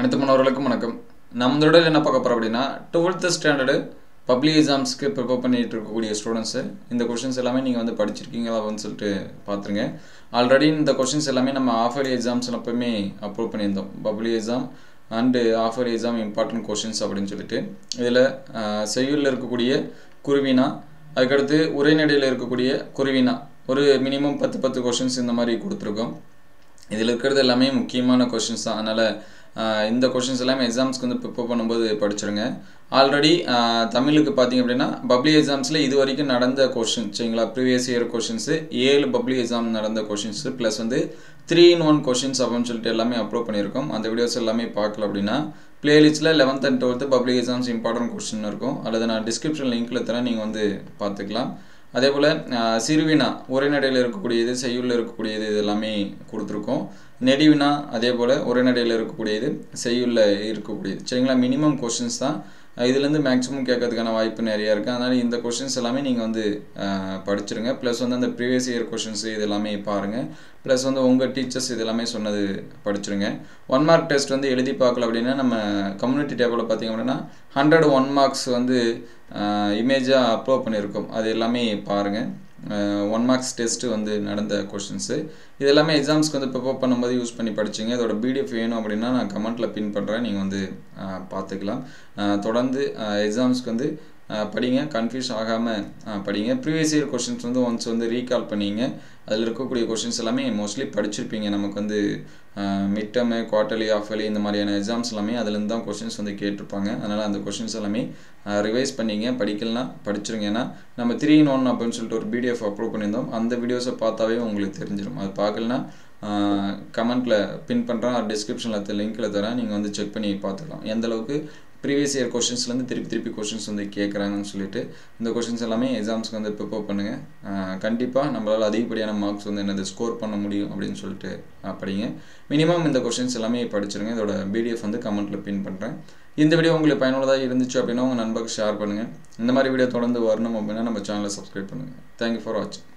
அனைத்து மாணவர்களுக்கும் வணக்கம். நம்மளோட என்ன பார்க்க போறோம் அப்படின்னா 12th ஸ்டாண்டர்ட் பப்ளிக் எக்ஸாம்ஸ்க்கு ப்ரிப்பேர் பண்ணிட்டு இருக்கக்கூடிய ஸ்டூடெண்ட்ஸ் இந்த क्वेश्चंस எல்லாமே நீங்க வந்து படிச்சிருக்கீங்களா அப்படின்னு சொல்லிட்டு பாத்துருங்க. ஆல்ரெடி இந்த क्वेश्चंस எல்லாமே நம்ம ஆஃப் இயர்லி எக்ஸாம்ஸ்ல எப்பவுமே அப்லோட் பண்ணியிருந்தோம். Public exam and half yearly exam important questions அப்படின்னு சொல்லிட்டு இதுல செய்யுள்ல இருக்கக்கூடிய குருவினா அதுக்கு அடுத்து உரைநடையில இருக்கக்கூடிய குருவினா ஒரு மினிமம் 10 क्वेश्चंस இந்த மாதிரி கொடுத்திருக்கோம். இதில் இருக்கிறது எல்லாமே முக்கியமான क्वेश्चंस தான். அதனால இந்த क्वेश्चंस எல்லாமே எக்ஸாம்ஸ்க்கு வந்து ப்ரிப்பேர் பண்ணும்போது படிச்சிருங்க. ஆல்ரெடி தமிழுக்கு பாத்தீங்க அப்படினா பப்ளிக் எக்ஸாம்ஸ்ல இதுவரைக்கும் நடந்த क्वेश्चन சரிங்களா previous year questions 7 public exam நடந்த क्वेश्चंस பிளஸ் வந்து 3 in 1 क्वेश्चंस அப்படினு சொல்லிட்டு எல்லாமே அப்லோட் பண்ணிருக்கோம். அந்த வீடியோஸ் எல்லாமே பார்க்கல அப்படினா பிளேலிஸ்ட்ல 11th and 12th public exams important question இருக்கும். அல்லது நான் டிஸ்கிரிப்ஷன் லிங்க்ல தரேன், நீங்க வந்து பாத்துக்கலாம். அதேபோல சிறுவினா உரைநடையில இருக்கக்கூடியது செய்யுள்ல இருக்கக்கூடியது இதெல்லாமே கொடுத்திருக்கோம். நெடிவினா அதேபோல உரைநடையில இருக்கக்கூடியது செய்யுள்ல இருக்கக்கூடியது சரிங்களா மினிமம் क्वेश्चंस தான். இதுல இருந்து மேக்ஸिमम கேட்கிறதுக்கான வாய்ப்பு நிறைய இருக்கு. அதனால இந்த क्वेश्चंस எல்லாமே நீங்க வந்து படிச்சிருங்க. பிளஸ் வந்து அந்த ப்ரீவியஸ் இயர் क्वेश्चंस இதெல்லாமே பாருங்க. பிளஸ் வந்து உங்க டீச்சர்ஸ் இதெல்லாமே சொன்னது படிச்சிருங்க. 1 மார்க் டெஸ்ட் வந்து எழுதி பார்க்கல அப்படினா நம்ம கம்யூனிட்டி டேபிள்ல பாத்தீங்க அப்படினா 101 மார்க்ஸ் வந்து இமேஜா அப்லோட் பண்ணிருக்கோம். அது எல்லாமே பாருங்க. 1 மார்க்ஸ் டெஸ்ட் வந்து நடந்த क्वेश्चंस இது எல்லாமே எக்ஸாம்ஸ்க்கு வந்து ப்ரிப்பேர் பண்ணும்போது யூஸ் பண்ணி படிச்சீங்க. இதோட PDF வேணும் அப்படினா நான் கமெண்ட்ல பின் பண்றேன், நீங்க வந்து பாத்துக்கலாம். தொடர்ந்து எக்ஸாம்ஸ்க்கு வந்து படிங்க, கன்ஃபியூஸ் ஆகாம படிங்க. ப்ரீவியஸ் இயர் क्वेश्चंस வந்து once வந்து ரீகால் பண்ணீங்க. அதுல இருக்கக்கூடிய क्वेश्चंस எல்லாமே மோஸ்ட்லி படிச்சிருப்பீங்க. நமக்கு வந்து mid term, quarterly, half yearly இந்த மாதிரியான எக்ஸாம்ஸ் எல்லாமே அதுல இருந்து தான் क्वेश्चंस வந்து கேட்டிருப்பாங்க. அதனால அந்த क्वेश्चंस எல்லாமே ரிவைஸ் பண்ணீங்க. படிக்கலனா படிச்சிருங்க. ஏனா நம்ம 3 in 1 அப்படினு சொல்லிட்டு ஒரு PDF அப்லோட் பண்ணிருந்தோம். அந்த வீடியோஸை பார்த்தாவே உங்களுக்கு தெரிஞ்சிரும். அது பார்க்கலனா கமெண்ட்ல பின் பண்றேன், டிஸ்கிரிப்ஷன்ல லிங்க்ல தரேன், நீங்க வந்து செக் பண்ணி பார்த்துக்கலாம். எந்த அளவுக்கு ப்ரீவியஸ் இயர் क्वेश्चंसல இருந்து திருப்பி क्वेश्चंस வந்து கேக்குறாங்கன்னு சொல்லிட்டு இந்த क्वेश्चंस எல்லாமே எக்ஸாம்ஸ்க்கு வந்து ப்ரிப்பேர் பண்ணுங்க. கண்டிப்பா நம்மளால அதிகப்படியான மார்க்ஸ் வந்து என்னது ஸ்கோர் பண்ண முடியும் அப்படினு சொல்லிட்டு படிங்க. மினிமம் இந்த क्वेश्चंस எல்லாமே படிச்சிருங்க. இதோட PDF வந்து கமெண்ட்ல பின் பண்றேன். இந்த வீடியோ உங்களுக்கு பயனுள்ளதா இருந்துச்சு அப்படினா உங்க நண்பர்களுக்கு ஷேர் பண்ணுங்க. இந்த மாதிரி வீடியோ தொடர்ந்து வரணும் அப்படினா நம்ம சேனலை Subscribe பண்ணுங்க. Thank you for watching.